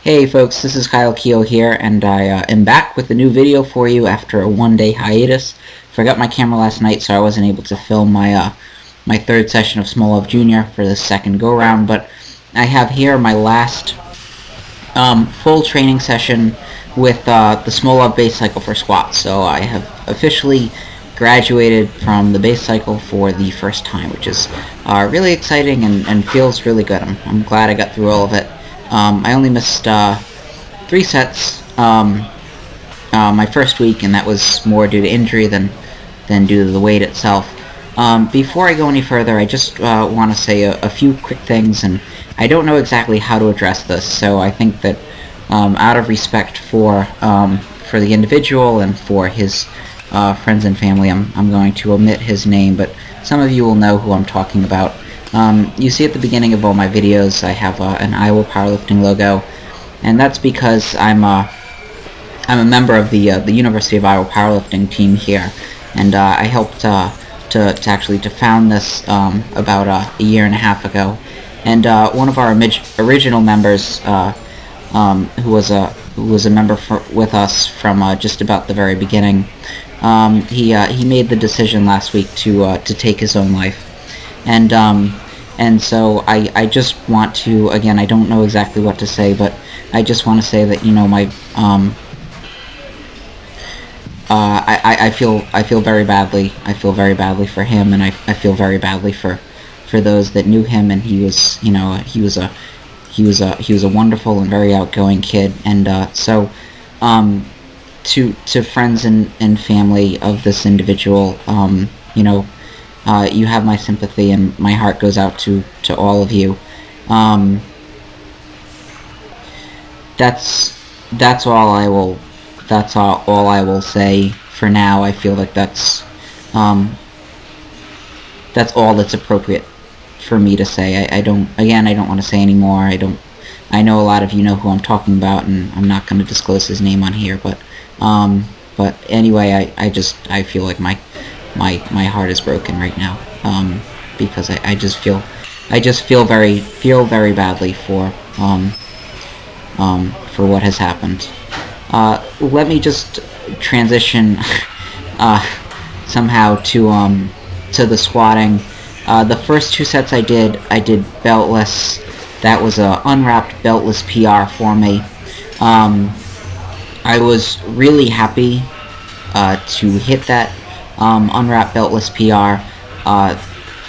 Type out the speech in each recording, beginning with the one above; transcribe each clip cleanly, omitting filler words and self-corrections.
Hey folks, this is Keough here, and I am back with a new video for you after a one-day hiatus. Forgot my camera last night, so I wasn't able to film my third session of Smolov Jr. for the second go-round, but I have here my last full training session with the Smolov base cycle for squats. So I have officially graduated from the base cycle for the first time, which is really exciting and feels really good. I'm glad I got through all of it. I only missed 3 sets my first week, and that was more due to injury than due to the weight itself. Before I go any further, I just want to say a few quick things, and I don't know exactly how to address this, so I think that out of respect for the individual and for his friends and family, I'm going to omit his name, but some of you will know who I'm talking about. You see at the beginning of all my videos I have an Iowa powerlifting logo, and that's because I'm a member of the University of Iowa powerlifting team here, and I helped to found this about a year and a half ago. And one of our original members, who was a member with us from just about the very beginning, he made the decision last week to take his own life. And so I just want to, again, I don't know exactly what to say, but I just want to say that, you know, I feel very badly. I feel very badly for him, and I feel very badly for those that knew him. And he was, you know, he was a wonderful and very outgoing kid. And so to friends and family of this individual, you know, you have my sympathy, and my heart goes out to all of you. That's all I will say for now. I feel like that's all that's appropriate for me to say. I don't want to say any more. I know a lot of you know who I'm talking about, and I'm not going to disclose his name on here, but anyway, I feel like my heart is broken right now, because I just feel very badly for what has happened. Let me just transition somehow to the squatting. The first 2 sets I did beltless. That was a unwrapped beltless PR for me. I was really happy to hit that unwrapped beltless PR.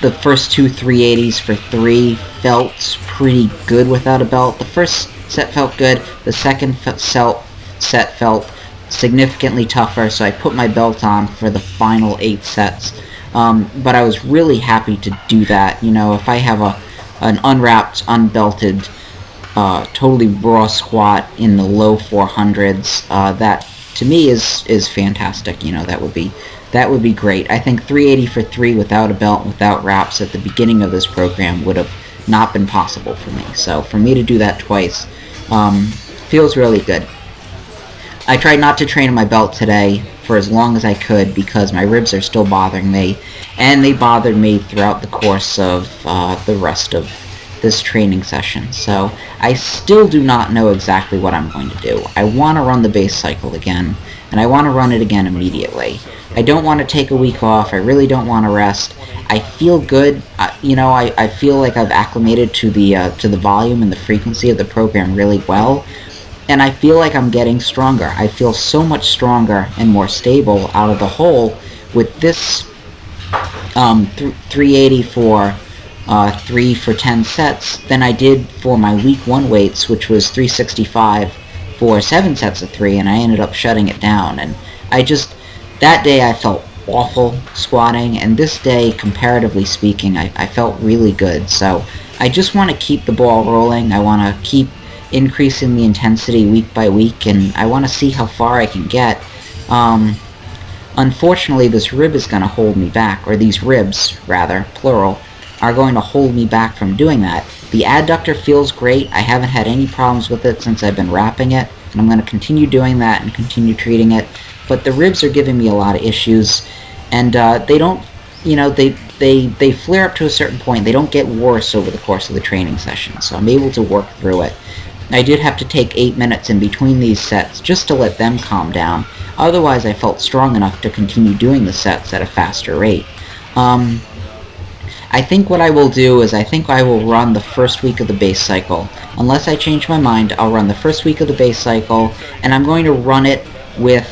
The first 2 380s for 3 felt pretty good without a belt. The first set felt good. The second set felt significantly tougher, so I put my belt on for the final 8 sets. But I was really happy to do that. You know, if I have an unwrapped, unbelted, totally raw squat in the low 400s, that to me is fantastic. You know, that would be great. I think 380 for 3 without a belt, without wraps at the beginning of this program would have not been possible for me. So for me to do that twice feels really good. I tried not to train in my belt today for as long as I could because my ribs are still bothering me, and they bothered me throughout the course of the rest of this training session. So I still do not know exactly what I'm going to do. I want to run the base cycle again, and I want to run it again immediately. I don't want to take a week off. I really don't want to rest. I feel good. You know, I feel like I've acclimated to the volume and the frequency of the program really well, and I feel like I'm getting stronger. I feel so much stronger and more stable out of the hole with this 380 for 3 for 10 sets than I did for my week 1 weights, which was 365 for 7 sets of 3, and I ended up shutting it down. And that day I felt awful squatting, and this day, comparatively speaking, I felt really good. So I just want to keep the ball rolling. I want to keep increasing the intensity week by week, and I want to see how far I can get. Unfortunately, this rib is going to hold me back, or these ribs, rather, plural, are going to hold me back from doing that. The adductor feels great. I haven't had any problems with it since I've been wrapping it, and I'm going to continue doing that and continue treating it. But the ribs are giving me a lot of issues, and they don't, you know, they flare up to a certain point. They don't get worse over the course of the training session, so I'm able to work through it. I did have to take 8 minutes in between these sets just to let them calm down. Otherwise, I felt strong enough to continue doing the sets at a faster rate. I think what I will do is I think I will run the first week of the base cycle. Unless I change my mind, I'll run the first week of the base cycle, and I'm going to run it with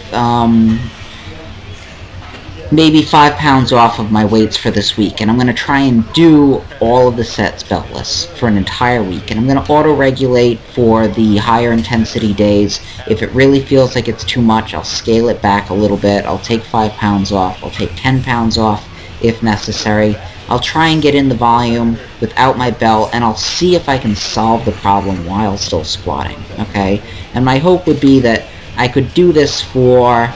maybe 5 pounds off of my weights for this week, and I'm going to try and do all of the sets beltless for an entire week, and I'm going to auto-regulate for the higher intensity days. If it really feels like it's too much, I'll scale it back a little bit. I'll take 5 pounds off. I'll take 10 pounds off if necessary. I'll try and get in the volume without my belt, and I'll see if I can solve the problem while still squatting, okay? And my hope would be that I could do this for,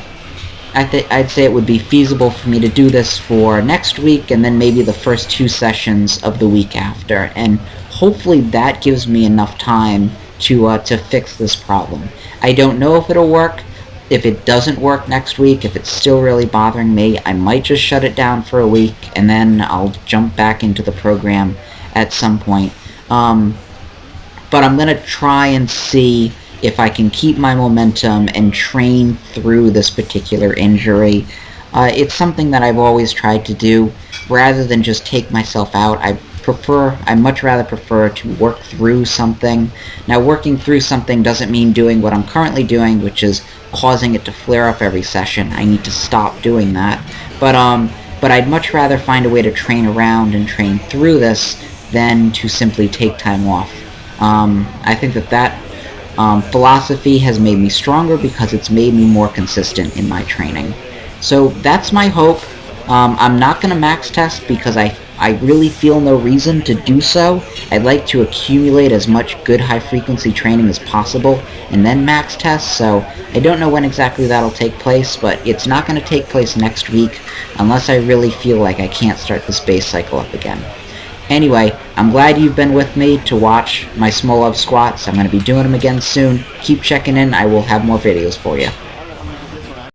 I'd say it would be feasible for me to do this for next week and then maybe the first 2 sessions of the week after, and hopefully that gives me enough time to fix this problem. I don't know if it'll work. If it doesn't work next week, if it's still really bothering me, I might just shut it down for a week, and then I'll jump back into the program at some point. But I'm going to try and see if I can keep my momentum and train through this particular injury. It's something that I've always tried to do. Rather than just take myself out, I much rather prefer to work through something. Now, working through something doesn't mean doing what I'm currently doing, which is causing it to flare up every session. I need to stop doing that. But I'd much rather find a way to train around and train through this than to simply take time off. I think that philosophy has made me stronger because it's made me more consistent in my training. So that's my hope. I'm not going to max test because I really feel no reason to do so. I'd like to accumulate as much good high-frequency training as possible and then max test, so I don't know when exactly that'll take place, but it's not going to take place next week unless I really feel like I can't start this base cycle up again. Anyway, I'm glad you've been with me to watch my Smolov squats. I'm going to be doing them again soon. Keep checking in. I will have more videos for you.